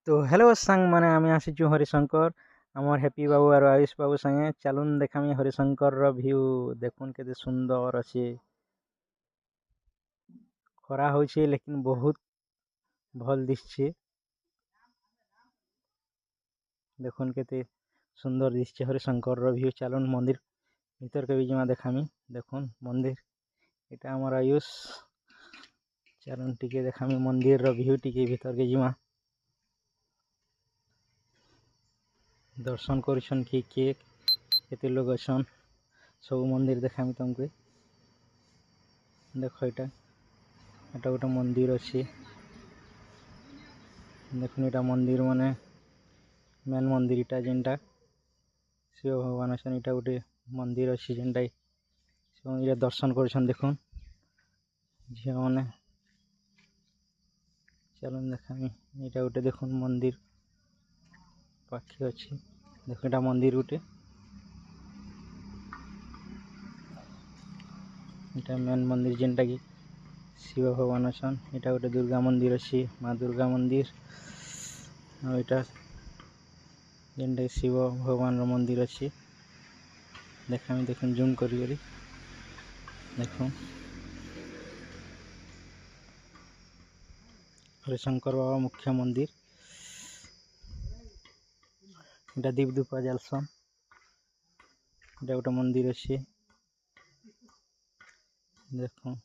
তো হ্যালো সাଙ୍ଗ ମାନେ ଆମେ ଆସିଛୁ ହରିଶଙ୍କର ଆମର ହେପି ବାବୁ ଆଉ ଆୟୁଷ ବାବୁ ସାଙ୍ଗେ ଚାଲୁନ୍ ଦେଖାମି ହରିଶଙ୍କରର ଭ୍ୟୁ ଦେଖୁନ୍ କେତେ ସୁନ୍ଦର ଅଛି। ଖରା ହଉଛି ଲେକିନ ବହୁତ ଭଲ ଦିଶଛି। ଦେଖୁନ୍ କେତେ ସୁନ୍ଦର ଦିଶଛି ହରିଶଙ୍କରର ଭ୍ୟୁ। ଚାଲୁନ୍ ମନ୍ଦିର ଭିତରକେ ବି ଯିମା ଦେଖାମି। ଦେଖୁନ୍ ମନ୍ଦିର ଏଇଟା ଆମର ଆୟୁଷ। ଚାଲୁନ୍ ଟିକେ ଦେଖାମି ମନ୍ଦିରର ଭ୍ୟୁ ଟିକେ ଭିତରକେ ଯିମା। ଦର୍ଶନ କରୁଛନ୍ କିଏ କେତେ ଲୋକ ଅଛନ୍ ସବୁ ମନ୍ଦିର ଦେଖାମି ତମକୁ। ଦେଖ ଏଇଟା ଗୋଟେ ମନ୍ଦିର ଅଛି। ଦେଖୁନ୍ ଏଇଟା ମନ୍ଦିର ମାନେ ମେନ୍ ମନ୍ଦିର ଏଇଟା ଯେନ୍ଟା ଶିବ ଭଗବାନ ଅଛନ୍। ଏଇଟା ଗୋଟେ ମନ୍ଦିର ଅଛି ଯେନ୍ଟା ଶିବ ଦର୍ଶନ କରୁଛନ୍। ଦେଖୁନ୍ ଝିଅମାନେ ଚାଲୁନ୍ ଦେଖାମି। ଏଇଟା ଗୋଟେ ଦେଖୁନ୍ ମନ୍ଦିର ପାଖେ ଅଛି। ଦେଖ ଏଇଟା ମନ୍ଦିର ଗୋଟେ ଏଇଟା ମେନ୍ ମନ୍ଦିର ଯେନ୍ଟା କି ଶିବ ଭଗବାନ ଅଛନ୍। ଏଇଟା ଗୋଟେ ଦୁର୍ଗା ମନ୍ଦିର ଅଛି ମା ଦୁର୍ଗା ମନ୍ଦିର। ଆଉ ଏଇଟା ଯେନ୍ଟା ଶିବ ଭଗବାନର ମନ୍ଦିର ଅଛି ଦେଖାମି। ଦେଖୁନ୍ ଜୁମ୍ କରି ଦେଖୁନ୍ ହରିଶଙ୍କର ବାବା ମୁଖ୍ୟ ମନ୍ଦିର। ଏଇଟା ଦୀପ ଧୂପ ଜାଲସନ୍। ଏଇଟା ଗୋଟେ ମନ୍ଦିର ଅଛି ଦେଖୁନ୍।